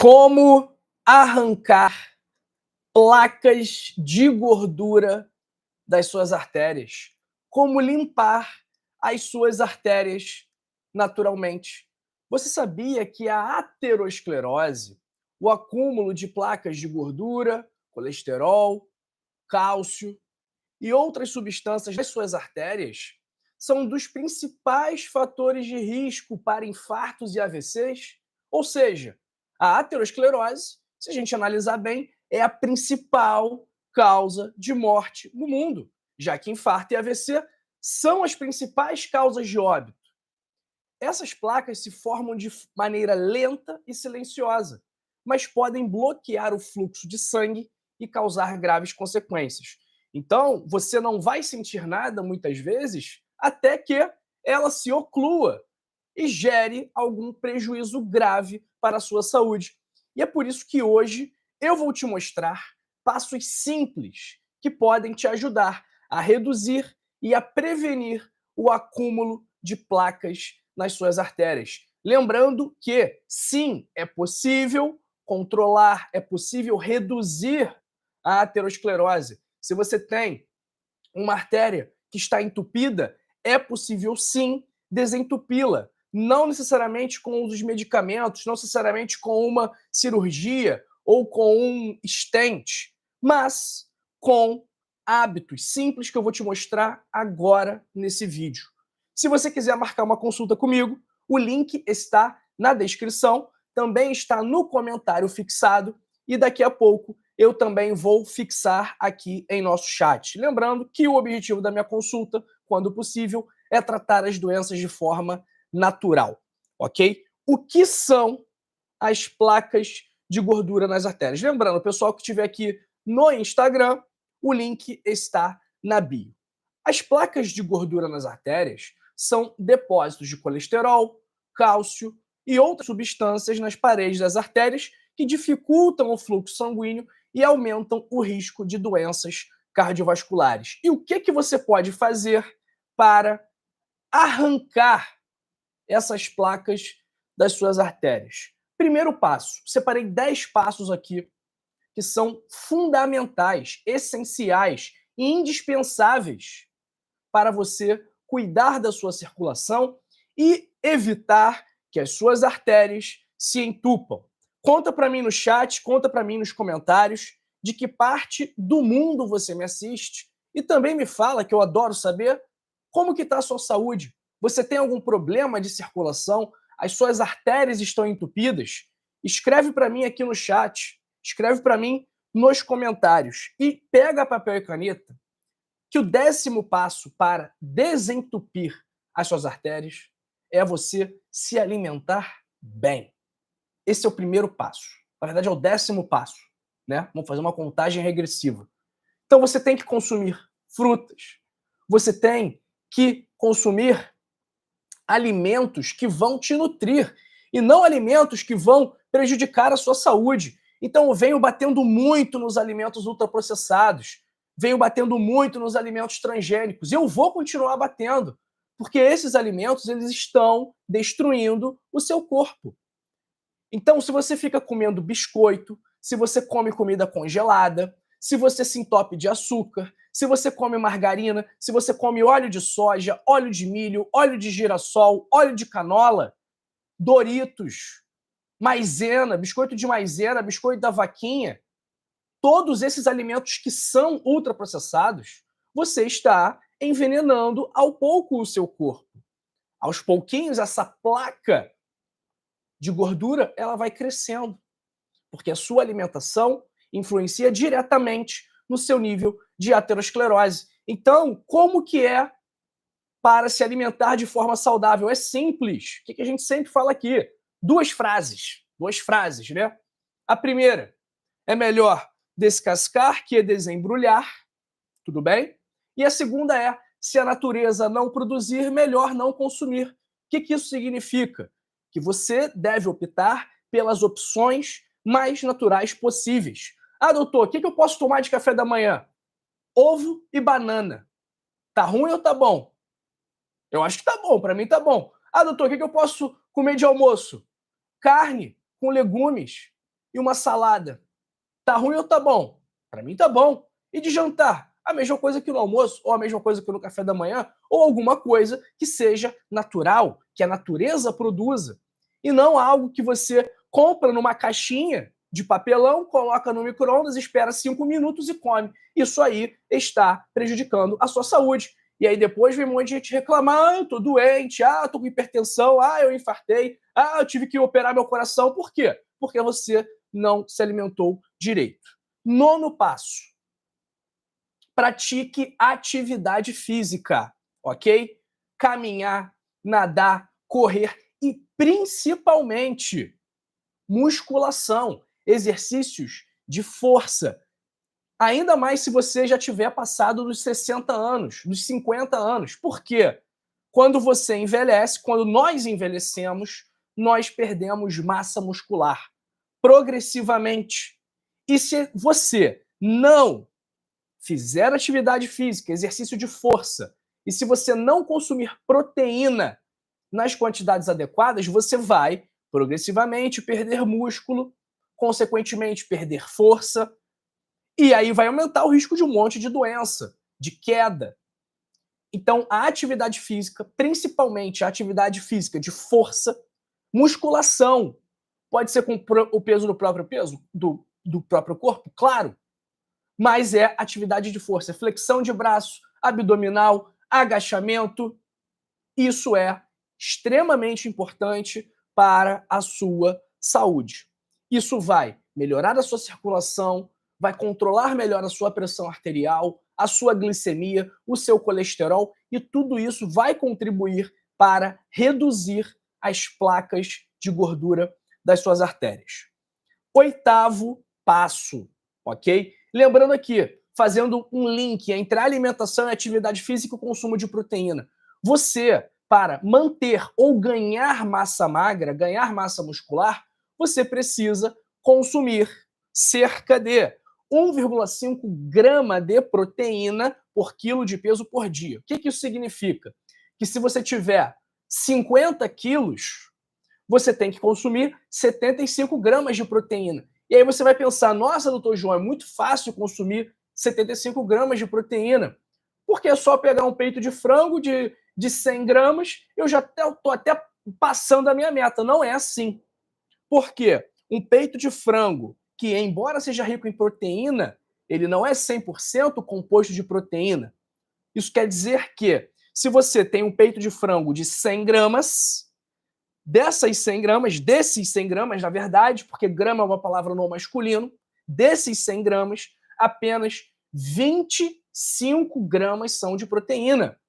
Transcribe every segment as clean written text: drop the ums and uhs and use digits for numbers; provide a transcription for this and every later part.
Como arrancar placas de gordura das suas artérias? Como limpar as suas artérias naturalmente? Você sabia que a aterosclerose, o acúmulo de placas de gordura, colesterol, cálcio e outras substâncias das suas artérias são um dos principais fatores de risco para infartos e AVCs? Ou seja, a aterosclerose, se a gente analisar bem, é a principal causa de morte no mundo, já que infarto e AVC são as principais causas de óbito. Essas placas se formam de maneira lenta e silenciosa, mas podem bloquear o fluxo de sangue e causar graves consequências. Então, você não vai sentir nada muitas vezes até que ela se oclua e gere algum prejuízo grave para a sua saúde. E é por isso que hoje eu vou te mostrar passos simples que podem te ajudar a reduzir e a prevenir o acúmulo de placas nas suas artérias. Lembrando que, sim, é possível controlar, é possível reduzir a aterosclerose. Se você tem uma artéria que está entupida, é possível, sim, desentupi-la. Não necessariamente com os medicamentos, não necessariamente com uma cirurgia ou com um stent, mas com hábitos simples que eu vou te mostrar agora nesse vídeo. Se você quiser marcar uma consulta comigo, o link está na descrição, também está no comentário fixado e daqui a pouco eu também vou fixar aqui em nosso chat. Lembrando que o objetivo da minha consulta, quando possível, é tratar as doenças de forma natural, ok? O que são as placas de gordura nas artérias? Lembrando, pessoal que estiver aqui no Instagram, o link está na bio. As placas de gordura nas artérias são depósitos de colesterol, cálcio e outras substâncias nas paredes das artérias que dificultam o fluxo sanguíneo e aumentam o risco de doenças cardiovasculares. E o que você pode fazer para arrancar essas placas das suas artérias? Primeiro passo, separei 10 passos aqui que são fundamentais, essenciais e indispensáveis para você cuidar da sua circulação e evitar que as suas artérias se entupam. Conta para mim no chat, conta para mim nos comentários de que parte do mundo você me assiste e também me fala, que eu adoro saber, como que está a sua saúde. Você tem algum problema de circulação? As suas artérias estão entupidas? Escreve para mim aqui no chat, escreve para mim nos comentários e pega papel e caneta, que o 10º passo para desentupir as suas artérias é você se alimentar bem. Esse é o primeiro passo. Na verdade, é o 10º passo, né? Vamos fazer uma contagem regressiva. Então, você tem que consumir frutas. Você tem que consumir alimentos que vão te nutrir e não alimentos que vão prejudicar a sua saúde. Então, eu venho batendo muito nos alimentos ultraprocessados, venho batendo muito nos alimentos transgênicos e eu vou continuar batendo, porque esses alimentos eles estão destruindo o seu corpo. Então, se você fica comendo biscoito, se você come comida congelada, se você se entope de açúcar, se você come margarina, se você come óleo de soja, óleo de milho, óleo de girassol, óleo de canola, Doritos, maisena, biscoito de maisena, biscoito da vaquinha, todos esses alimentos que são ultraprocessados, você está envenenando ao pouco o seu corpo. Aos pouquinhos, essa placa de gordura ela vai crescendo, porque a sua alimentação influencia diretamente no seu nível de aterosclerose. Então, como que é para se alimentar de forma saudável? É simples. O que a gente sempre fala aqui? Duas frases, né? A primeira, é melhor descascar que desembrulhar, tudo bem? E a segunda é, se a natureza não produzir, melhor não consumir. O que isso significa? Que você deve optar pelas opções mais naturais possíveis. Ah, doutor, o que eu posso tomar de café da manhã? Ovo e banana. Tá ruim ou tá bom? Eu acho que tá bom, para mim tá bom. Ah, doutor, o que eu posso comer de almoço? Carne com legumes. e uma salada. Tá ruim ou tá bom? Para mim tá bom. E de jantar? A mesma coisa que no almoço, ou a mesma coisa que no café da manhã, ou alguma coisa que seja natural, que a natureza produza. E não algo que você compra numa caixinha de papelão, coloca no micro-ondas, espera 5 minutos e come. Isso aí está prejudicando a sua saúde. E aí depois vem um monte de gente reclamar, ah, eu tô doente, ah, eu tô com hipertensão, ah, eu infartei, ah, eu tive que operar meu coração. Por quê? Porque você não se alimentou direito. Nono passo: pratique atividade física, ok? Caminhar, nadar, correr e principalmente musculação, exercícios de força. Ainda mais se você já tiver passado dos 60 anos, dos 50 anos. Por quê? Quando você envelhece, quando nós envelhecemos, nós perdemos massa muscular progressivamente. E se você não fizer atividade física, exercício de força, e se você não consumir proteína nas quantidades adequadas, você vai progressivamente perder músculo, consequentemente perder força, e aí vai aumentar o risco de um monte de doença, de queda. Então, a atividade física, principalmente a atividade física de força, musculação, pode ser com o peso do próprio peso, do próprio corpo, claro, mas é atividade de força, flexão de braço, abdominal, agachamento. Isso é extremamente importante para a sua saúde. Isso vai melhorar a sua circulação, vai controlar melhor a sua pressão arterial, a sua glicemia, o seu colesterol, e tudo isso vai contribuir para reduzir as placas de gordura das suas artérias. Oitavo passo, ok? Lembrando aqui, fazendo um link entre a alimentação e a atividade física e o consumo de proteína. Você, para manter ou ganhar massa magra, ganhar massa muscular, você precisa consumir cerca de 1,5 grama de proteína por quilo de peso por dia. O que isso significa? Que se você tiver 50 quilos, você tem que consumir 75 gramas de proteína. E aí você vai pensar, nossa, doutor João, é muito fácil consumir 75 gramas de proteína, porque é só pegar um peito de frango de 100 gramas, eu já estou até passando a minha meta. Não é assim. Por quê? Um peito de frango, que embora seja rico em proteína, ele não é 100% composto de proteína. Isso quer dizer que, se você tem um peito de frango de 100 gramas, desses 100 gramas, na verdade, porque grama é uma palavra no masculino, desses 100 gramas, apenas 25 gramas são de proteína.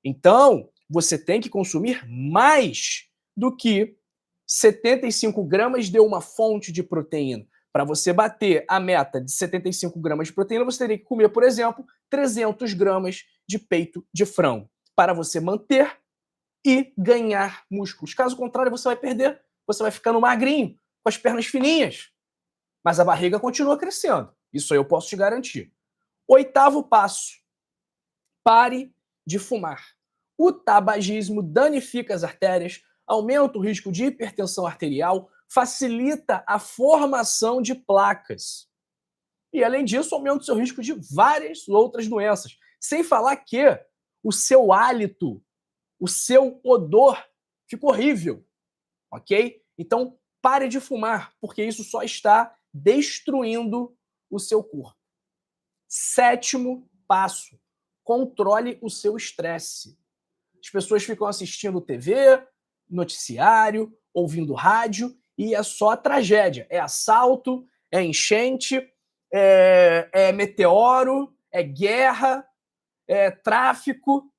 Então, você tem que consumir mais do que 75 gramas de uma fonte de proteína. Para você bater a meta de 75 gramas de proteína, você teria que comer, por exemplo, 300 gramas de peito de frango, para você manter e ganhar músculos. Caso contrário, você vai perder, você vai ficando magrinho, com as pernas fininhas, mas a barriga continua crescendo. Isso aí eu posso te garantir. Oitavo passo: pare de fumar. O tabagismo danifica as artérias, aumenta o risco de hipertensão arterial, facilita a formação de placas. E, além disso, aumenta o seu risco de várias outras doenças. Sem falar que o seu hálito, o seu odor fica horrível, ok? Então, pare de fumar, porque isso só está destruindo o seu corpo. Sétimo passo: controle o seu estresse. As pessoas ficam assistindo TV, noticiário, ouvindo rádio, e é só tragédia. É assalto, é enchente, é meteoro, é guerra, é tráfico.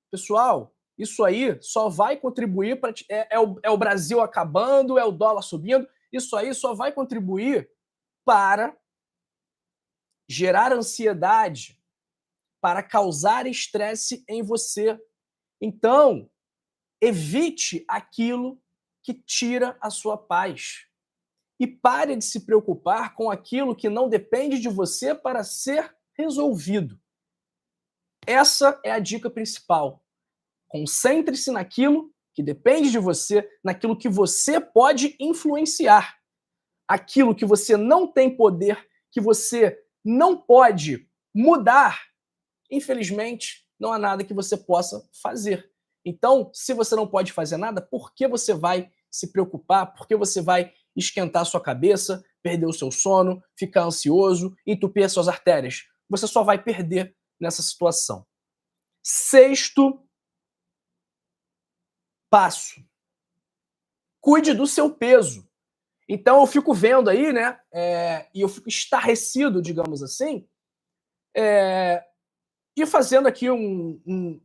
Pessoal, isso aí só vai contribuir para. É o Brasil acabando, é o dólar subindo. Isso aí só vai contribuir para gerar ansiedade, para causar estresse em você. Então, evite aquilo que tira a sua paz. E pare de se preocupar com aquilo que não depende de você para ser resolvido. Essa é a dica principal. Concentre-se naquilo que depende de você, naquilo que você pode influenciar. aquilo que você não tem poder, que você não pode mudar, infelizmente, não há nada que você possa fazer. Então, se você não pode fazer nada, por que você vai se preocupar? Por que você vai esquentar a sua cabeça, perder o seu sono, ficar ansioso, entupir as suas artérias? Você só vai perder nessa situação. Sexto passo: cuide do seu peso. Então eu fico vendo aí, né, e eu fico estarrecido, digamos assim, e fazendo aqui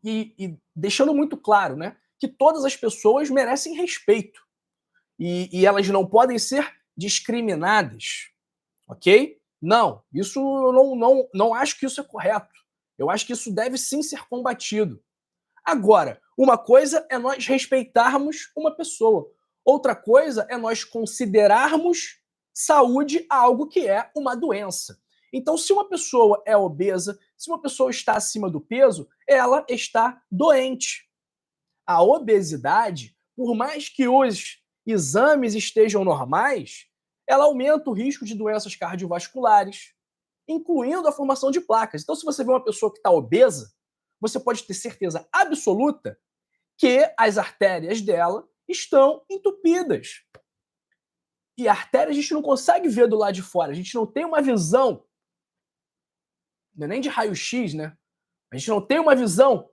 e deixando muito claro, né, que todas as pessoas merecem respeito e elas não podem ser discriminadas, ok? Não, isso eu não acho que isso é correto. Eu acho que isso deve sim ser combatido. Agora, uma coisa é nós respeitarmos uma pessoa, outra coisa é nós considerarmos saúde algo que é uma doença. Então, se uma pessoa é obesa, se uma pessoa está acima do peso, ela está doente. A obesidade, por mais que os exames estejam normais, ela aumenta o risco de doenças cardiovasculares, incluindo a formação de placas. Então, se você vê uma pessoa que está obesa, você pode ter certeza absoluta que as artérias dela estão entupidas. E a artéria a gente não consegue ver do lado de fora, a gente não tem uma visão, não é nem de raio-x, né? A gente não tem uma visão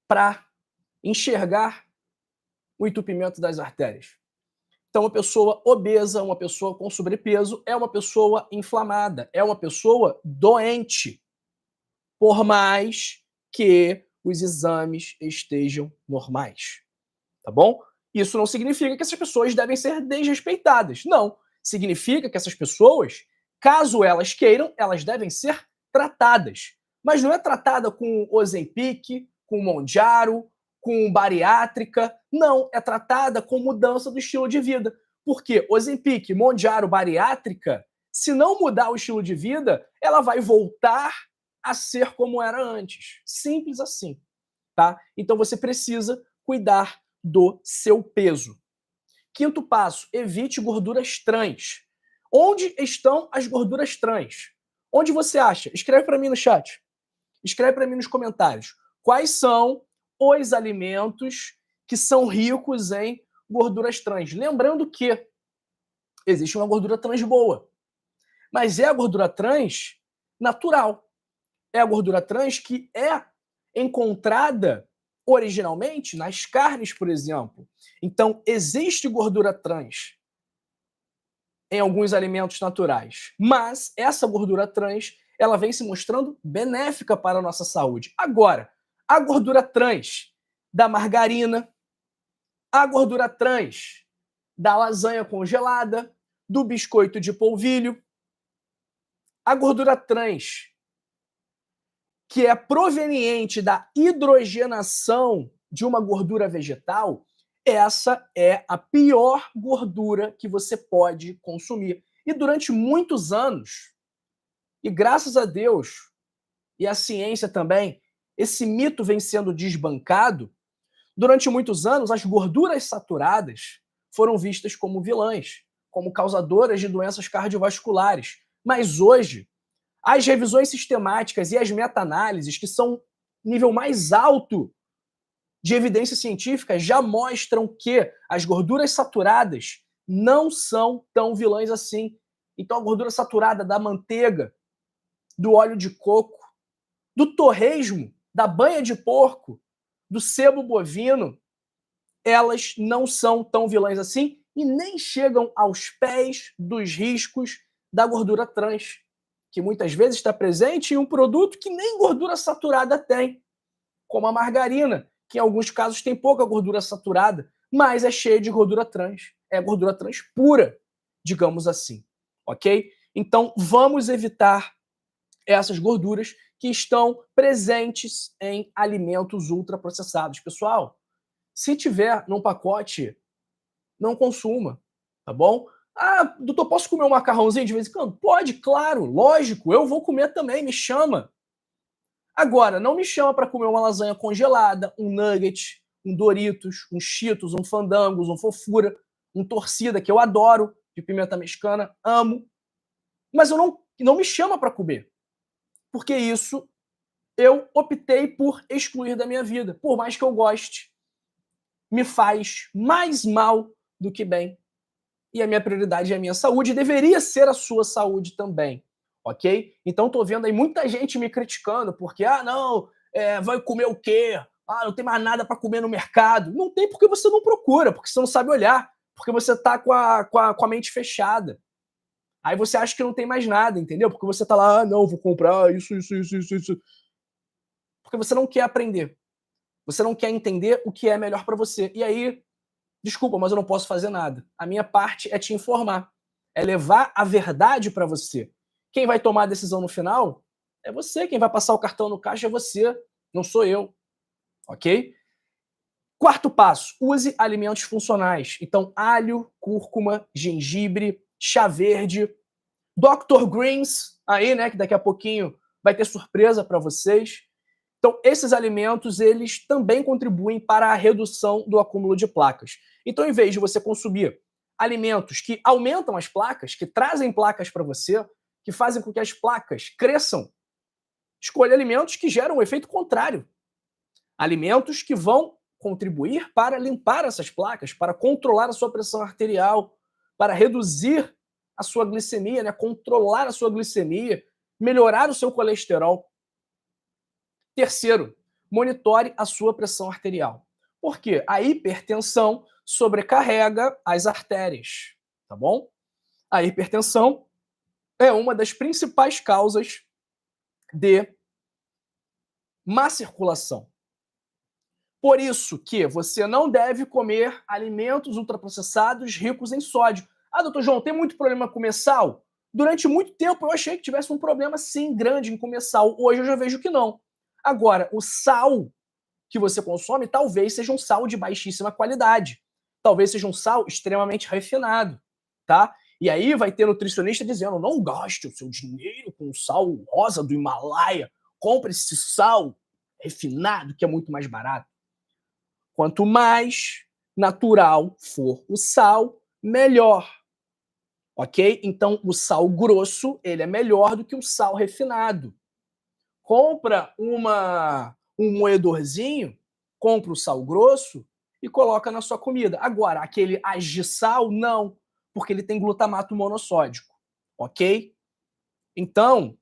para enxergar o entupimento das artérias. Então, uma pessoa obesa, uma pessoa com sobrepeso, é uma pessoa inflamada, é uma pessoa doente, por mais que os exames estejam normais, tá bom? Isso não significa que essas pessoas devem ser desrespeitadas. Não. Significa que essas pessoas, caso elas queiram, elas devem ser tratadas. Mas não é tratada com Ozempic, com Mounjaro, com bariátrica. Não, é tratada com mudança do estilo de vida. Porque Ozempic, Mounjaro, bariátrica, se não mudar o estilo de vida, ela vai voltar a ser como era antes. Simples assim, tá? Então você precisa cuidar do seu peso. Quinto passo: evite gorduras trans. Onde estão as gorduras trans? Onde você acha? Escreve para mim no chat. Escreve para mim nos comentários. Quais são os alimentos que são ricos em gorduras trans? Lembrando que existe uma gordura trans boa, mas é a gordura trans natural. É a gordura trans que é encontrada originalmente nas carnes, por exemplo. Então, existe gordura trans em alguns alimentos naturais, mas essa gordura trans, ela vem se mostrando benéfica para a nossa saúde. Agora, a gordura trans da margarina, a gordura trans da lasanha congelada, do biscoito de polvilho, a gordura trans que é proveniente da hidrogenação de uma gordura vegetal, essa é a pior gordura que você pode consumir. E durante muitos anos, e graças a Deus, e a ciência também, esse mito vem sendo desbancado. Durante muitos anos, as gorduras saturadas foram vistas como vilãs, como causadoras de doenças cardiovasculares. Mas hoje, as revisões sistemáticas e as meta-análises, que são nível mais alto de evidência científica, já mostram que as gorduras saturadas não são tão vilãs assim. Então, a gordura saturada da manteiga, do óleo de coco, do torresmo, da banha de porco, do sebo bovino, elas não são tão vilãs assim e nem chegam aos pés dos riscos da gordura trans, que muitas vezes está presente em um produto que nem gordura saturada tem, como a margarina, que em alguns casos tem pouca gordura saturada, mas é cheia de gordura trans. É gordura trans pura, digamos assim, ok? Então, vamos evitar essas gorduras que estão presentes em alimentos ultraprocessados. Pessoal, se tiver num pacote, não consuma, tá bom? Ah, doutor, posso comer um macarrãozinho de vez em quando? Pode, claro, lógico, eu vou comer também, me chama. Agora, não me chama para comer uma lasanha congelada, um nugget, um Doritos, um Cheetos, um Fandangos, um Fofura. um torcida que eu adoro, de pimenta mexicana, amo, mas eu não me chama para comer, porque isso eu optei por excluir da minha vida, por mais que eu goste, me faz mais mal do que bem. E a minha prioridade é a minha saúde, e deveria ser a sua saúde também, ok? Então tô vendo aí muita gente me criticando, porque, não, vai comer o quê? Não tem mais nada para comer no mercado. Não tem porque você não procura, porque você não sabe olhar, porque você tá com a mente fechada. Aí você acha que não tem mais nada, entendeu? Porque você tá lá, não, vou comprar isso. Porque você não quer aprender. Você não quer entender o que é melhor para você. E aí, desculpa, mas eu não posso fazer nada. A minha parte é te informar, é levar a verdade para você. Quem vai tomar a decisão no final é você, quem vai passar o cartão no caixa é você, não sou eu, ok? Quarto passo, use alimentos funcionais. Então, alho, cúrcuma, gengibre, chá verde, Dr. Greens, aí, né, que daqui a pouquinho vai ter surpresa para vocês. Então, esses alimentos, eles também contribuem para a redução do acúmulo de placas. Então, em vez de você consumir alimentos que aumentam as placas, que trazem placas para você, que fazem com que as placas cresçam, escolha alimentos que geram o efeito contrário. Alimentos que vão contribuir para limpar essas placas, para controlar a sua pressão arterial, para reduzir a sua glicemia, né? Controlar a sua glicemia, melhorar o seu colesterol. Terceiro, monitore a sua pressão arterial. Por quê? A hipertensão sobrecarrega as artérias, tá bom? A hipertensão é uma das principais causas de má circulação. Por isso que você não deve comer alimentos ultraprocessados ricos em sódio. Doutor João, tem muito problema comer sal? Durante muito tempo eu achei que tivesse um problema, sim, grande em comer sal. Hoje eu já vejo que não. Agora, o sal que você consome talvez seja um sal de baixíssima qualidade. Talvez seja um sal extremamente refinado, tá? E aí vai ter nutricionista dizendo, não gaste o seu dinheiro com sal rosa do Himalaia, compre esse sal refinado que é muito mais barato. Quanto mais natural for o sal, melhor. Ok? Então, o sal grosso, ele é melhor do que o sal refinado. Compra um moedorzinho, compra o sal grosso e coloca na sua comida. Agora, aquele agisal, não, porque ele tem glutamato monossódico. Ok? Então,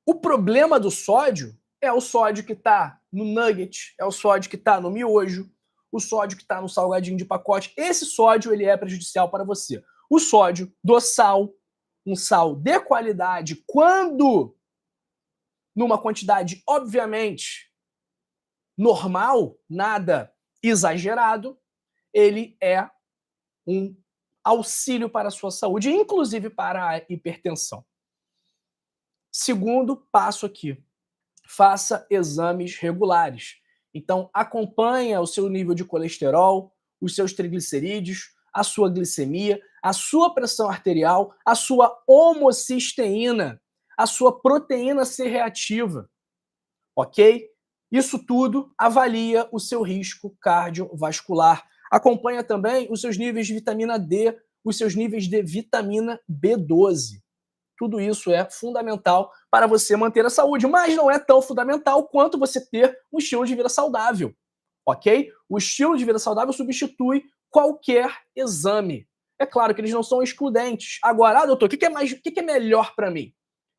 o problema do sódio é o sódio que está no nugget, é o sódio que está no miojo, o sódio que está no salgadinho de pacote. Esse sódio ele é prejudicial para você. O sódio do sal, um sal de qualidade, quando numa quantidade, obviamente, normal, nada exagerado, ele é um auxílio para a sua saúde, inclusive para a hipertensão. Segundo passo aqui, faça exames regulares. Então, acompanha o seu nível de colesterol, os seus triglicerídeos, a sua glicemia, a sua pressão arterial, a sua homocisteína, a sua proteína C reativa, ok? Isso tudo avalia o seu risco cardiovascular. Acompanha também os seus níveis de vitamina D, os seus níveis de vitamina B12. Tudo isso é fundamental para você manter a saúde, mas não é tão fundamental quanto você ter um estilo de vida saudável, ok? O estilo de vida saudável substitui qualquer exame. É claro que eles não são excludentes. Agora, doutor, o que é melhor para mim?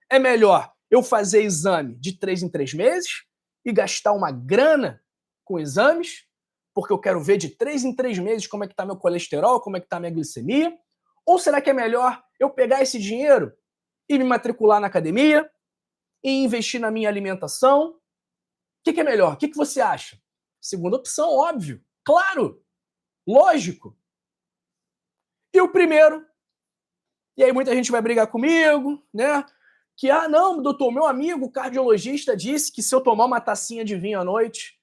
É melhor eu fazer exame de 3 em 3 meses e gastar uma grana com exames, porque eu quero ver de 3 em 3 meses como é que está meu colesterol, como é que está minha glicemia? Ou será que é melhor eu pegar esse dinheiro e me matricular na academia e investir na minha alimentação? O que é melhor? O que você acha? Segunda opção, óbvio. Claro. Lógico. E o primeiro? E aí muita gente vai brigar comigo, né? Que, não, doutor, meu amigo cardiologista disse que se eu tomar uma tacinha de vinho à noite,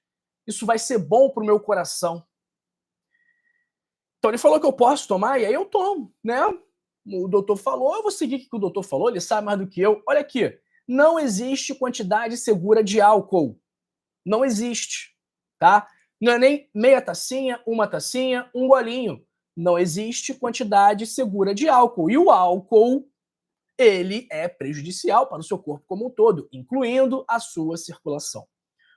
isso vai ser bom pro meu coração. Então ele falou que eu posso tomar, e aí eu tomo, né? O doutor falou, eu vou seguir o que o doutor falou, ele sabe mais do que eu. Olha aqui, não existe quantidade segura de álcool. Não existe, tá? Não é nem meia tacinha, uma tacinha, um golinho. não existe quantidade segura de álcool. E o álcool, ele é prejudicial para o seu corpo como um todo, incluindo a sua circulação.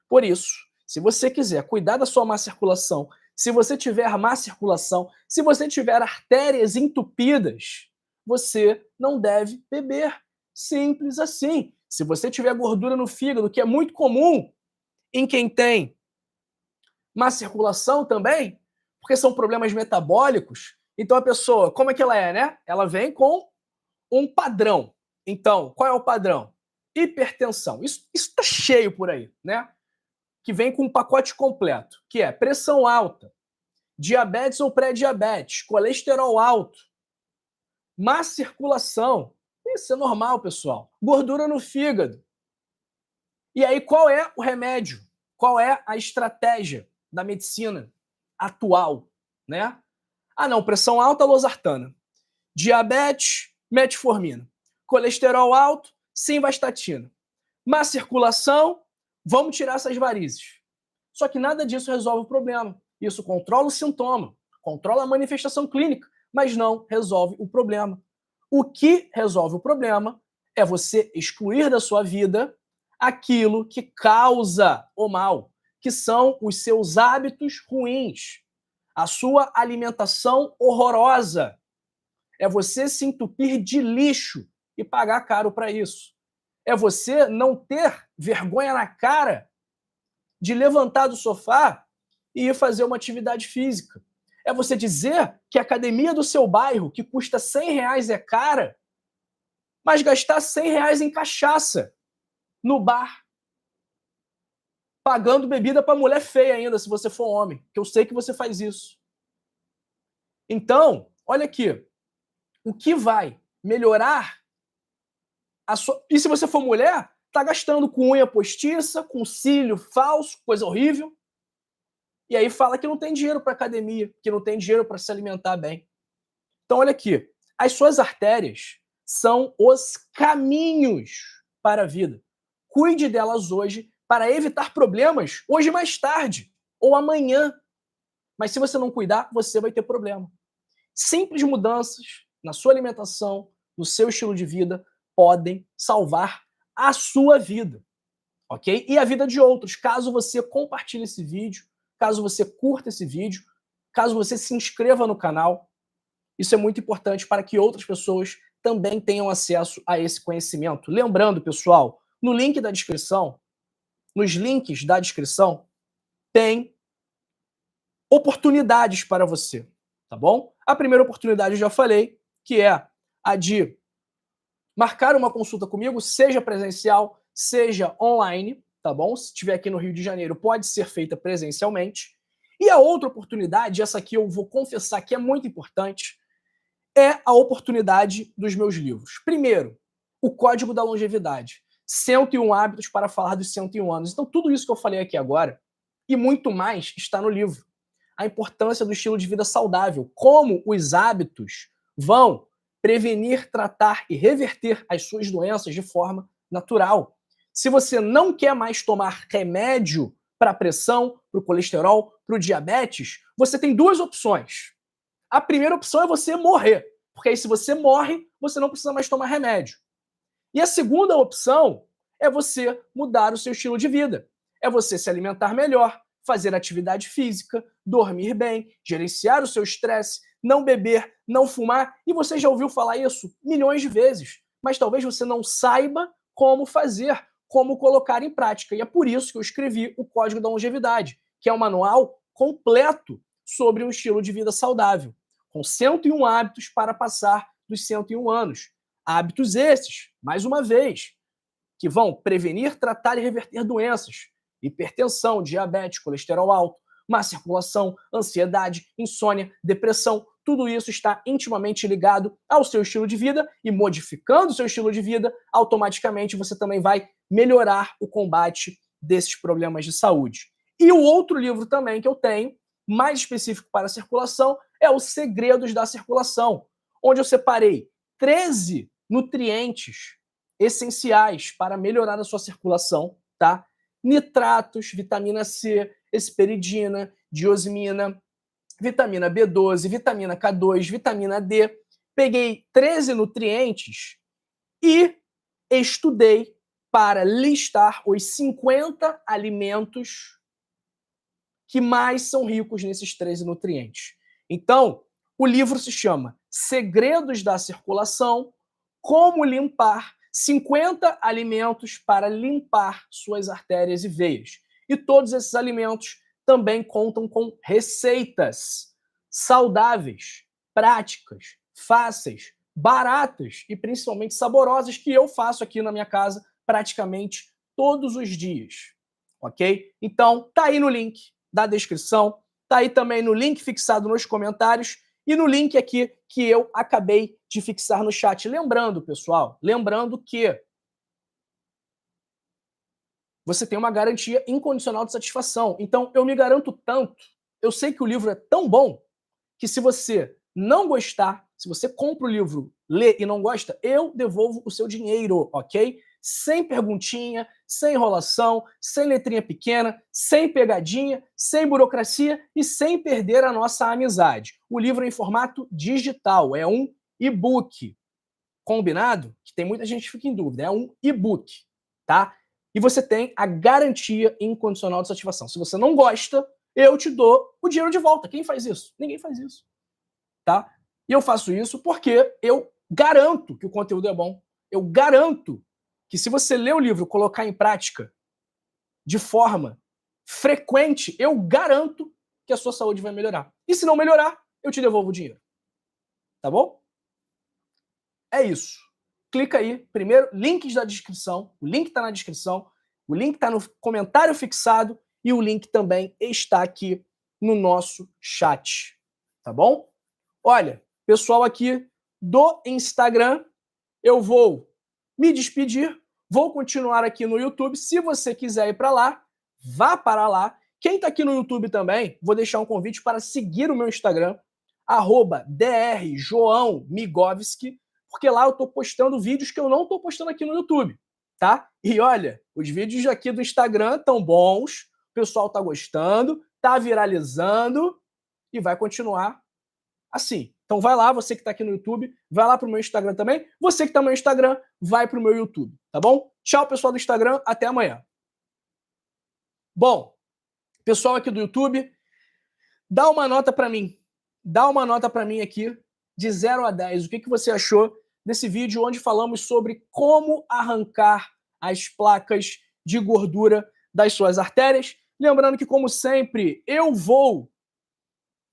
Por isso, se você quiser cuidar da sua má circulação, se você tiver má circulação, se você tiver artérias entupidas, você não deve beber. Simples assim. Se você tiver gordura no fígado, que é muito comum em quem tem má circulação também, porque são problemas metabólicos, então a pessoa, como é que ela é, né? Ela vem com um padrão. Então, qual é o padrão? Hipertensão. Isso está cheio por aí, né? Que vem com um pacote completo, que é pressão alta, diabetes ou pré-diabetes, colesterol alto, má circulação. Isso é normal, pessoal. Gordura no fígado. E aí, qual é o remédio? Qual é a estratégia da medicina atual, né? Ah, não, pressão alta, losartana. Diabetes, metformina. Colesterol alto, simvastatina. Má circulação, vamos tirar essas varizes. Só que nada disso resolve o problema. Isso controla o sintoma, controla a manifestação clínica, mas não resolve o problema. O que resolve o problema é você excluir da sua vida aquilo que causa o mal, que são os seus hábitos ruins, a sua alimentação horrorosa. É você se entupir de lixo e pagar caro para isso. É você não ter vergonha na cara de levantar do sofá e ir fazer uma atividade física. É você dizer que a academia do seu bairro, que custa R$ 100, é cara, mas gastar R$ 100 em cachaça no bar, pagando bebida para mulher feia ainda, se você for homem, que eu sei que você faz isso. Então, olha aqui, o que vai melhorar a sua... E se você for mulher, tá gastando com unha postiça, com cílio falso, coisa horrível. E aí fala que não tem dinheiro para academia, que não tem dinheiro para se alimentar bem. Então olha aqui, as suas artérias são os caminhos para a vida. Cuide delas hoje para evitar problemas hoje mais tarde ou amanhã. Mas se você não cuidar, você vai ter problema. Simples mudanças na sua alimentação, no seu estilo de vida, podem salvar a sua vida, ok? E a vida de outros, caso você compartilhe esse vídeo, caso você curta esse vídeo, caso você se inscreva no canal. Isso é muito importante para que outras pessoas também tenham acesso a esse conhecimento. Lembrando, pessoal, no link da descrição, nos links da descrição, tem oportunidades para você, tá bom? A primeira oportunidade eu já falei, que é a de marcar uma consulta comigo, seja presencial, seja online, tá bom? Se estiver aqui no Rio de Janeiro, pode ser feita presencialmente. E a outra oportunidade, essa aqui eu vou confessar que é muito importante, é a oportunidade dos meus livros. Primeiro, o Código da Longevidade. 101 hábitos para falar dos 101 anos. Então, tudo isso que eu falei aqui agora, e muito mais, está no livro. A importância do estilo de vida saudável, como os hábitos vão prevenir, tratar e reverter as suas doenças de forma natural. Se você não quer mais tomar remédio para a pressão, para o colesterol, para o diabetes, você tem duas opções. A primeira opção é você morrer, porque aí se você morre, você não precisa mais tomar remédio. E a segunda opção é você mudar o seu estilo de vida. É você se alimentar melhor, fazer atividade física, dormir bem, gerenciar o seu estresse, não beber, não fumar. E você já ouviu falar isso milhões de vezes, mas talvez você não saiba como fazer, como colocar em prática. E é por isso que eu escrevi o Código da Longevidade, que é um manual completo sobre um estilo de vida saudável, com 101 hábitos para passar dos 101 anos. Hábitos esses, mais uma vez, que vão prevenir, tratar e reverter doenças, hipertensão, diabetes, colesterol alto, má circulação, ansiedade, insônia, depressão. Tudo isso está intimamente ligado ao seu estilo de vida e modificando o seu estilo de vida, automaticamente você também vai melhorar o combate desses problemas de saúde. E o outro livro também que eu tenho, mais específico para a circulação, é Os Segredos da Circulação, onde eu separei 13 nutrientes essenciais para melhorar a sua circulação, tá? Nitratos, vitamina C, hesperidina, diosmina, vitamina B12, vitamina K2, vitamina D. Peguei 13 nutrientes e estudei para listar os 50 alimentos que mais são ricos nesses 13 nutrientes. Então, o livro se chama Segredos da Circulação: Como Limpar 50 Alimentos para Limpar Suas Artérias e Veias. E todos esses alimentos também contam com receitas saudáveis, práticas, fáceis, baratas e principalmente saborosas, que eu faço aqui na minha casa praticamente todos os dias. Ok? Então, tá aí no link da descrição, tá aí também no link fixado nos comentários e no link aqui que eu acabei de fixar no chat. Lembrando, pessoal, lembrando que você tem uma garantia incondicional de satisfação. Então, eu me garanto tanto, eu sei que o livro é tão bom, que se você não gostar, se você compra o livro, lê e não gosta, eu devolvo o seu dinheiro, ok? Sem perguntinha, sem enrolação, sem letrinha pequena, sem pegadinha, sem burocracia e sem perder a nossa amizade. O livro é em formato digital, é um e-book. Combinado? Que tem muita gente que fica em dúvida, é um e-book, tá? E você tem a garantia incondicional de satisfação. Se você não gosta, eu te dou o dinheiro de volta. Quem faz isso? Ninguém faz isso, tá? E eu faço isso porque eu garanto que o conteúdo é bom. Eu garanto que se você ler o livro e colocar em prática de forma frequente, eu garanto que a sua saúde vai melhorar. E se não melhorar, eu te devolvo o dinheiro. Tá bom? É isso. Clica aí, primeiro, links da descrição, o link está na descrição, o link está no comentário fixado e o link também está aqui no nosso chat, tá bom? Olha, pessoal aqui do Instagram, eu vou me despedir, vou continuar aqui no YouTube. Se você quiser ir para lá, vá para lá. Quem está aqui no YouTube também, vou deixar um convite para seguir o meu Instagram, @drjoaomigovski, porque lá eu estou postando vídeos que eu não estou postando aqui no YouTube, tá? E olha, os vídeos aqui do Instagram estão bons, o pessoal está gostando, está viralizando e vai continuar assim. Então vai lá, você que está aqui no YouTube, vai lá pro meu Instagram também. Você que está no meu Instagram, vai pro meu YouTube, tá bom? Tchau, pessoal do Instagram, até amanhã. Bom, pessoal aqui do YouTube, dá uma nota para mim. Dá uma nota para mim aqui, de 0 a 10. O que você achou desse vídeo onde falamos sobre como arrancar as placas de gordura das suas artérias? Lembrando que, como sempre, eu vou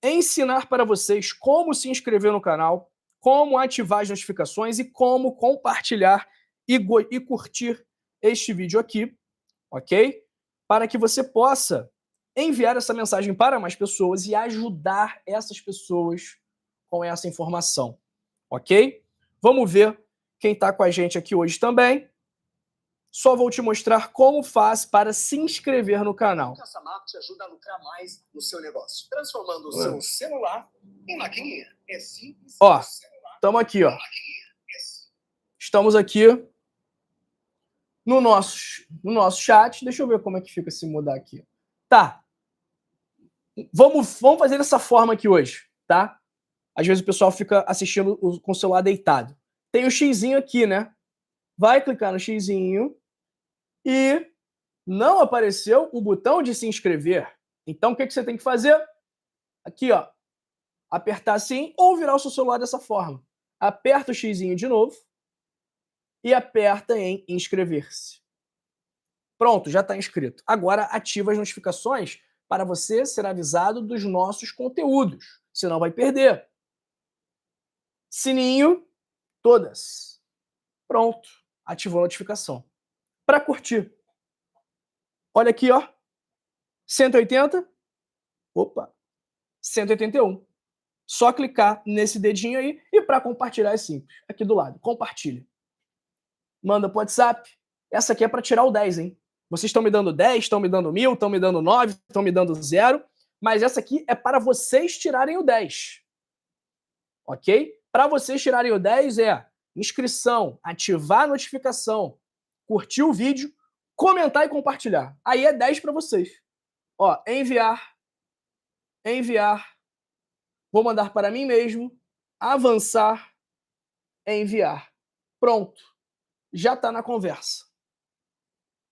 ensinar para vocês como se inscrever no canal, como ativar as notificações e como compartilhar e curtir este vídeo aqui, ok? Para que você possa enviar essa mensagem para mais pessoas e ajudar essas pessoas com essa informação, ok? Vamos ver quem está com a gente aqui hoje também. Só vou te mostrar como faz para se inscrever no canal. A Samap te ajuda a lucrar mais no seu negócio, transformando o seu celular em maquininha. É simples. Ó, estamos aqui, ó. Estamos aqui no nosso chat. Deixa eu ver como é que fica se mudar aqui. Tá. Vamos fazer dessa forma aqui hoje, tá? Às vezes o pessoal fica assistindo com o celular deitado. Tem o xizinho aqui, né? Vai clicar no xizinho e não apareceu o botão de se inscrever. Então o que você tem que fazer? Aqui, ó. Apertar assim ou virar o seu celular dessa forma. Aperta o xizinho de novo e aperta em inscrever-se. Pronto, já está inscrito. Agora ativa as notificações para você ser avisado dos nossos conteúdos. Senão vai perder. Sininho, todas. Pronto, ativou a notificação. Para curtir. Olha aqui, ó. 180. Opa. 181. Só clicar nesse dedinho aí e para compartilhar é simples. Aqui do lado, compartilha. Manda pro WhatsApp. Essa aqui é para tirar o 10, hein? Vocês estão me dando 10, estão me dando 1000, estão me dando 9, estão me dando 0, mas essa aqui é para vocês tirarem o 10. Ok? Para vocês tirarem o 10 é inscrição, ativar a notificação, curtir o vídeo, comentar e compartilhar. Aí é 10 para vocês. Ó, enviar, enviar, Vou mandar para mim mesmo, avançar, enviar. Pronto. Já está na conversa.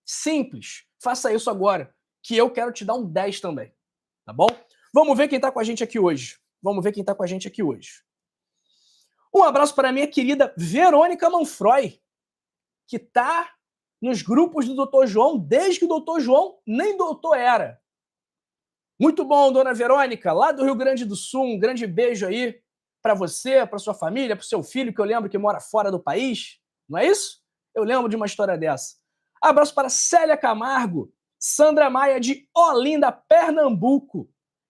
Simples. Faça isso agora, que eu quero te dar um 10 também. Tá bom? Vamos ver quem está com a gente aqui hoje. Um abraço para a minha querida Verônica Manfroy, que está nos grupos do Dr. João desde que o Dr. João nem doutor era. Muito bom, dona Verônica, lá do Rio Grande do Sul. Um grande beijo aí para você, para sua família, para o seu filho, que eu lembro que mora fora do país. Não é isso? Eu lembro de uma história dessa. Abraço para Célia Camargo, Sandra Maia de Olinda, Pernambuco,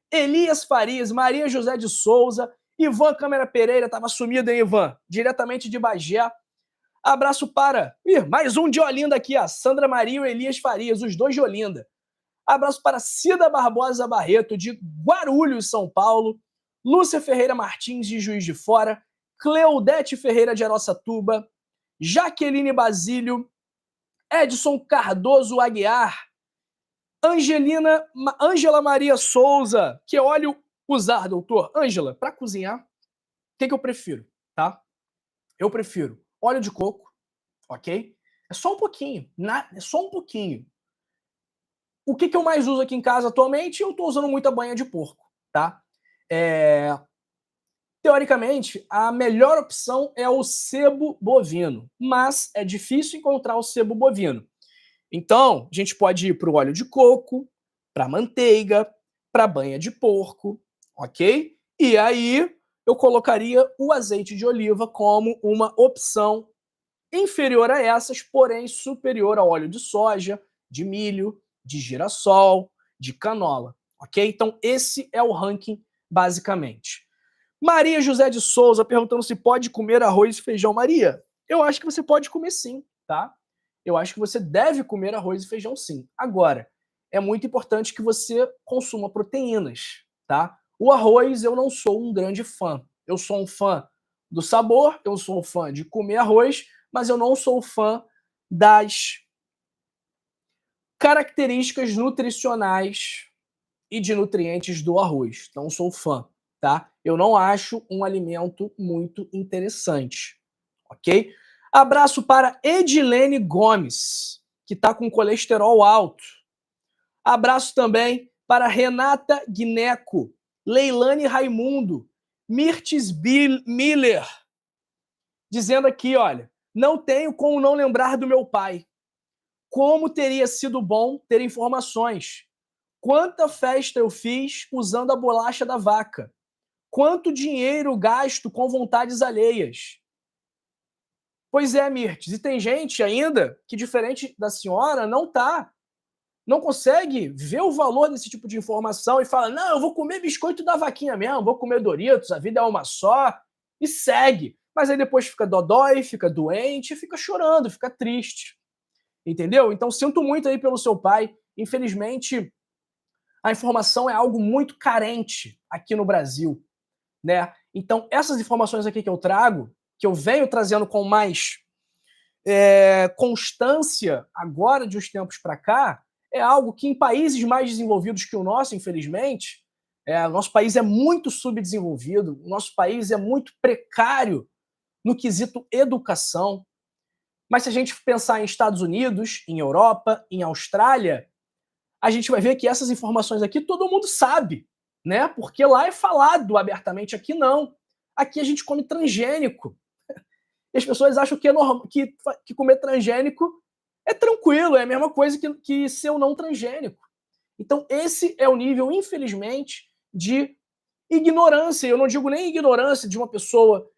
Elias Farias, Maria José de Souza, Ivan Câmara Pereira, estava sumido, hein, Ivan? Diretamente de Bagé. Abraço para... mais um de Olinda aqui, ó. Sandra Maria e o Elias Farias, os dois de Olinda. Abraço para Cida Barbosa Barreto, de Guarulhos, São Paulo. Lúcia Ferreira Martins, de Juiz de Fora. Cleudete Ferreira, de Araçatuba. Jaqueline Basílio. Edson Cardoso Aguiar. Ângela Maria Souza. Que óleo usar, doutor? Ângela, para cozinhar, o que eu prefiro, tá? Eu prefiro óleo de coco, ok? É só um pouquinho, é só um pouquinho. O que eu mais uso aqui em casa atualmente? Eu estou usando muita banha de porco, tá? Teoricamente, a melhor opção é o sebo bovino, mas é difícil encontrar o sebo bovino. Então, a gente pode ir para o óleo de coco, para manteiga, para banha de porco, ok? E aí eu colocaria o azeite de oliva como uma opção inferior a essas, porém superior ao óleo de soja, de milho, de girassol, de canola, ok? Então esse é o ranking basicamente. Maria José de Souza perguntando se pode comer arroz e feijão. Maria, eu acho que você pode comer sim, tá? Eu acho que você deve comer arroz e feijão sim. Agora, é muito importante que você consuma proteínas, tá? O arroz eu não sou um grande fã. Eu sou um fã do sabor, eu sou um fã de comer arroz, mas eu não sou fã das características nutricionais e de nutrientes do arroz. Não sou fã, tá? Eu não acho um alimento muito interessante, ok? Abraço para Edilene Gomes, que está com colesterol alto. Abraço também para Renata Guineco, Leilane Raimundo, Mirtes Miller, dizendo aqui, olha, não tenho como não lembrar do meu pai. Como teria sido bom ter informações. Quanta festa eu fiz usando a bolacha da vaca. Quanto dinheiro gasto com vontades alheias. Pois é, Mirtes, e tem gente ainda que, diferente da senhora, não consegue ver o valor desse tipo de informação e fala, não, eu vou comer biscoito da vaquinha mesmo, vou comer Doritos, a vida é uma só, e segue. Mas aí depois fica dodói, fica doente, fica chorando, fica triste. Entendeu? Então sinto muito aí pelo seu pai. Infelizmente, a informação é algo muito carente aqui no Brasil, né? Então essas informações aqui que eu trago, que eu venho trazendo com mais constância agora de uns tempos para cá, é algo que em países mais desenvolvidos que o nosso, infelizmente, o nosso país é muito subdesenvolvido, o nosso país é muito precário no quesito educação. Mas se a gente pensar em Estados Unidos, em Europa, em Austrália, a gente vai ver que essas informações aqui todo mundo sabe, né? Porque lá é falado abertamente, aqui não. Aqui a gente come transgênico. E as pessoas acham que é normal, que comer transgênico é tranquilo, é a mesma coisa que ser ou não transgênico. Então esse é o nível, infelizmente, de ignorância. Eu não digo nem ignorância de uma pessoa,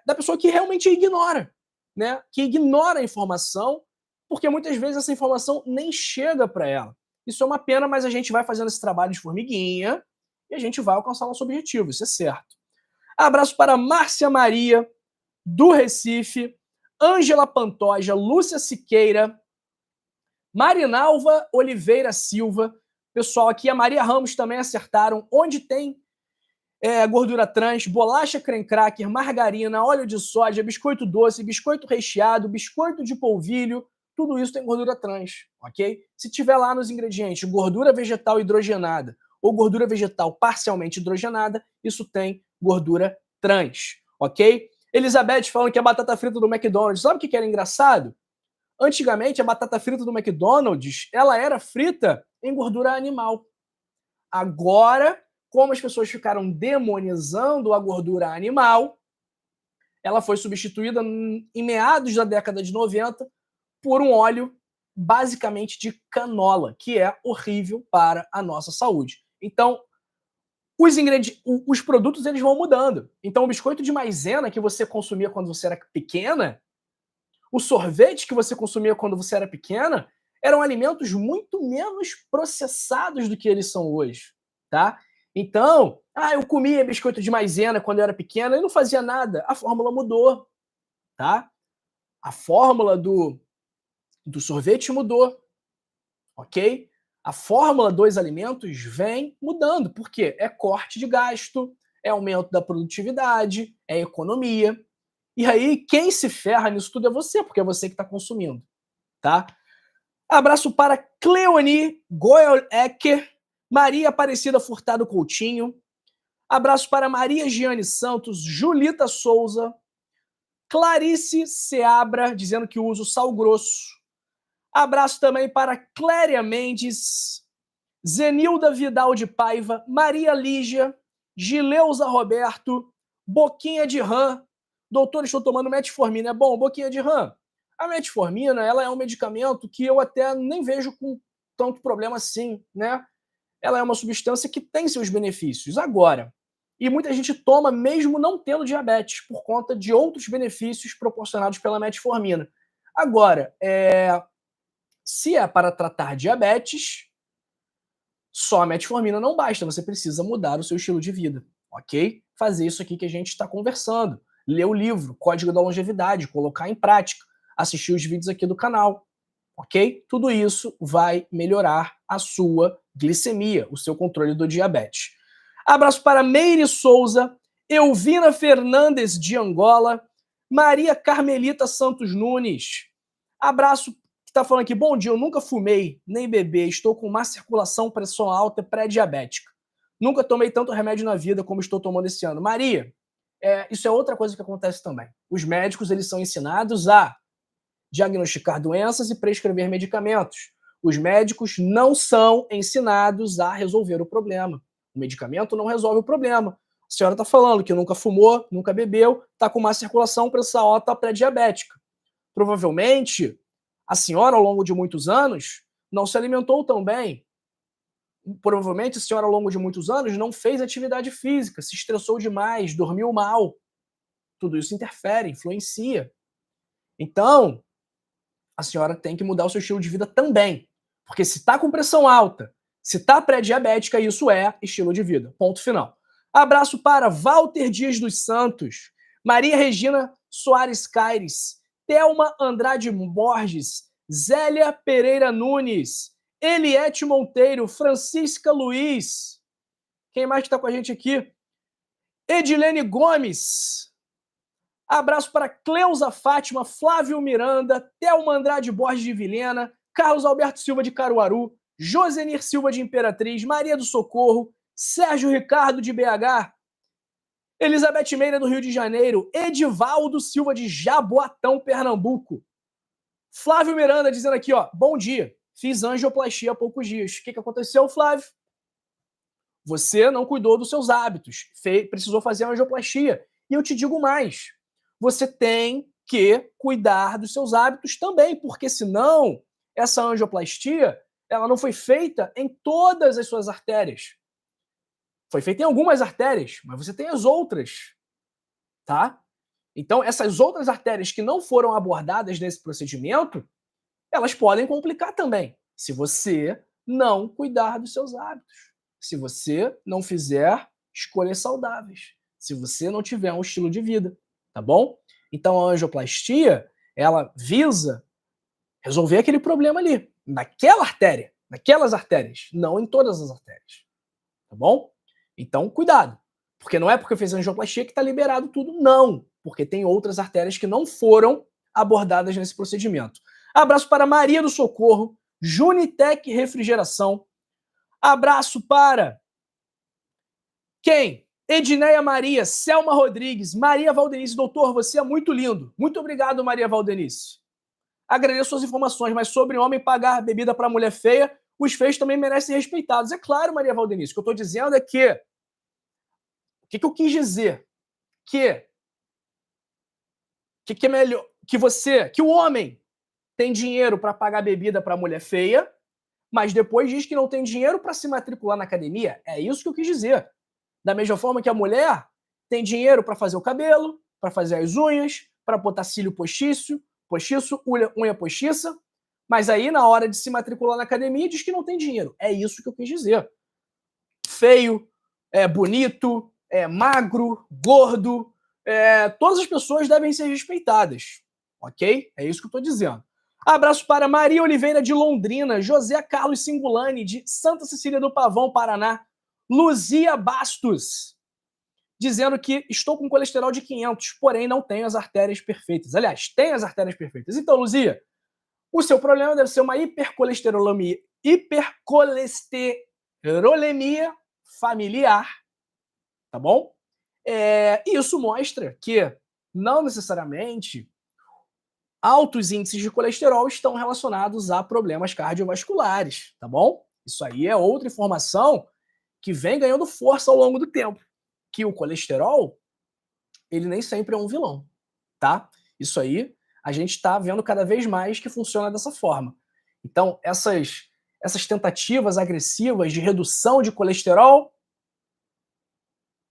da pessoa que realmente ignora. Né, que ignora a informação, porque muitas vezes essa informação nem chega para ela. Isso é uma pena, mas a gente vai fazendo esse trabalho de formiguinha e a gente vai alcançar nosso objetivo, isso é certo. Abraço para Márcia Maria, do Recife, Ângela Pantoja, Lúcia Siqueira, Marinalva Oliveira Silva, pessoal aqui, a Maria Ramos também acertaram, onde tem gordura trans, bolacha creme cracker, margarina, óleo de soja, biscoito doce, biscoito recheado, biscoito de polvilho, tudo isso tem gordura trans, ok? Se tiver lá nos ingredientes gordura vegetal hidrogenada ou gordura vegetal parcialmente hidrogenada, isso tem gordura trans, ok? Elizabeth falando que a batata frita do McDonald's, sabe o que era engraçado? Antigamente, a batata frita do McDonald's, ela era frita em gordura animal. Agora, como as pessoas ficaram demonizando a gordura animal, ela foi substituída em meados da década de 90 por um óleo basicamente de canola, que é horrível para a nossa saúde. Então, os produtos eles vão mudando. Então, o biscoito de maisena que você consumia quando você era pequena, o sorvete que você consumia quando você era pequena, eram alimentos muito menos processados do que eles são hoje, tá? Então, eu comia biscoito de maisena quando eu era pequena e não fazia nada. A fórmula mudou, tá? A fórmula do sorvete mudou, ok? A fórmula dos alimentos vem mudando. Por quê? É corte de gasto, é aumento da produtividade, é economia. E aí, quem se ferra nisso tudo é você, porque é você que está consumindo, tá? Abraço para Cleoni Goel-Ecker, Maria Aparecida Furtado Coutinho. Abraço para Maria Giane Santos, Julita Souza, Clarice Seabra, dizendo que usa sal grosso. Abraço também para Cléria Mendes, Zenilda Vidal de Paiva, Maria Lígia, Gileuza Roberto, Boquinha de Rã. Doutor, estou tomando metformina. É bom, Boquinha de Rã. A metformina, ela é um medicamento que eu até nem vejo com tanto problema assim, né? Ela é uma substância que tem seus benefícios. Agora, e muita gente toma mesmo não tendo diabetes, por conta de outros benefícios proporcionados pela metformina. Agora, se é para tratar diabetes, só a metformina não basta, você precisa mudar o seu estilo de vida, ok? Fazer isso aqui que a gente está conversando, ler o livro, Código da Longevidade, colocar em prática, assistir os vídeos aqui do canal, ok? Tudo isso vai melhorar a sua glicemia, o seu controle do diabetes. Abraço para Meire Souza, Elvina Fernandes de Angola, Maria Carmelita Santos Nunes. Abraço que está falando aqui, bom dia, eu nunca fumei, nem bebi, estou com má circulação, pressão alta, pré-diabética. Nunca tomei tanto remédio na vida como estou tomando esse ano. Maria, isso é outra coisa que acontece também. Os médicos eles são ensinados a diagnosticar doenças e prescrever medicamentos. Os médicos não são ensinados a resolver o problema. O medicamento não resolve o problema. A senhora está falando que nunca fumou, nunca bebeu, está com má circulação, pressão alta, pré-diabética. Provavelmente, a senhora, ao longo de muitos anos, não se alimentou tão bem. Provavelmente, a senhora, ao longo de muitos anos, não fez atividade física, se estressou demais, dormiu mal. Tudo isso interfere, influencia. Então, a senhora tem que mudar o seu estilo de vida também. Porque se está com pressão alta, se está pré-diabética, isso é estilo de vida. Ponto final. Abraço para Walter Dias dos Santos, Maria Regina Soares Caires, Thelma Andrade Borges, Zélia Pereira Nunes, Eliette Monteiro, Francisca Luiz. Quem mais que está com a gente aqui? Edilene Gomes. Abraço para Cleusa Fátima, Flávio Miranda, Thelma Andrade Borges de Vilhena, Carlos Alberto Silva de Caruaru, Josenir Silva de Imperatriz, Maria do Socorro, Sérgio Ricardo de BH, Elizabeth Meira do Rio de Janeiro, Edivaldo Silva de Jaboatão, Pernambuco. Flávio Miranda dizendo aqui, ó, bom dia, fiz angioplastia há poucos dias. O que aconteceu, Flávio? Você não cuidou dos seus hábitos, precisou fazer angioplastia. E eu te digo mais, você tem que cuidar dos seus hábitos também, porque senão essa angioplastia ela não foi feita em todas as suas artérias. Foi feita em algumas artérias, mas você tem as outras, tá? Então, essas outras artérias que não foram abordadas nesse procedimento, elas podem complicar também, se você não cuidar dos seus hábitos, se você não fizer escolhas saudáveis, se você não tiver um estilo de vida, tá bom? Então, a angioplastia, ela visa resolver aquele problema ali, naquela artéria, naquelas artérias, não em todas as artérias, tá bom? Então, cuidado, porque não é porque fez angioplastia que está liberado tudo, não, porque tem outras artérias que não foram abordadas nesse procedimento. Abraço para Maria do Socorro, Junitec Refrigeração. Abraço para Quem? Edneia Maria, Selma Rodrigues, Maria Valdenice. Doutor, você é muito lindo. Muito obrigado, Maria Valdenice. Agradeço suas informações, mas sobre homem pagar bebida para mulher feia, os feios também merecem ser respeitados. É claro, Maria Valdenice, o que eu estou dizendo é que... O que eu quis dizer? Que é melhor... Que o homem tem dinheiro para pagar bebida para mulher feia, mas depois diz que não tem dinheiro para se matricular na academia. É isso que eu quis dizer. Da mesma forma que a mulher tem dinheiro para fazer o cabelo, para fazer as unhas, para botar cílio postiço, unha postiça, mas aí na hora de se matricular na academia diz que não tem dinheiro. É isso que eu quis dizer. Feio, bonito, magro, gordo, todas as pessoas devem ser respeitadas, ok? É isso que eu estou dizendo. Abraço para Maria Oliveira de Londrina, José Carlos Singulani de Santa Cecília do Pavão, Paraná, Luzia Bastos, dizendo que estou com colesterol de 500, porém não tenho as artérias perfeitas. Aliás, tenho as artérias perfeitas. Então, Luzia, o seu problema deve ser uma hipercolesterolemia familiar, tá bom? E isso mostra que não necessariamente altos índices de colesterol estão relacionados a problemas cardiovasculares, tá bom? Isso aí é outra informação que vem ganhando força ao longo do tempo, que o colesterol, ele nem sempre é um vilão, tá? Isso aí a gente está vendo cada vez mais que funciona dessa forma. Então, essas tentativas agressivas de redução de colesterol,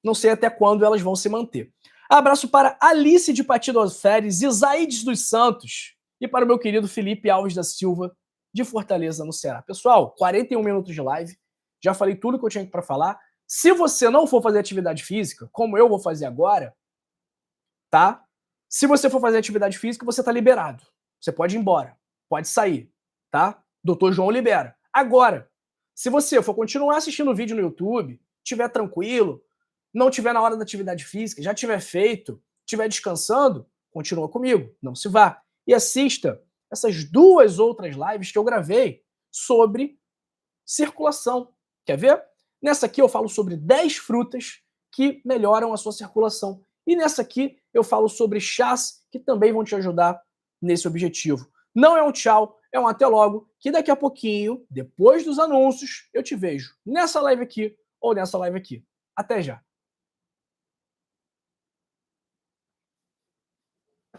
não sei até quando elas vão se manter. Abraço para Alice de Patidoferes, Isaides dos Santos e para o meu querido Felipe Alves da Silva, de Fortaleza, no Ceará. Pessoal, 41 minutos de live, já falei tudo que eu tinha para falar. Se você não for fazer atividade física, como eu vou fazer agora, tá? Se você for fazer atividade física, você tá liberado. Você pode ir embora, pode sair, tá? Doutor João libera. Agora, se você for continuar assistindo o vídeo no YouTube, estiver tranquilo, não estiver na hora da atividade física, já tiver feito, estiver descansando, continua comigo, não se vá. E assista essas 2 outras lives que eu gravei sobre circulação. Quer ver? Nessa aqui eu falo sobre 10 frutas que melhoram a sua circulação. E nessa aqui eu falo sobre chás que também vão te ajudar nesse objetivo. Não é um tchau, é um até logo, que daqui a pouquinho, depois dos anúncios, eu te vejo nessa live aqui ou nessa live aqui. Até já!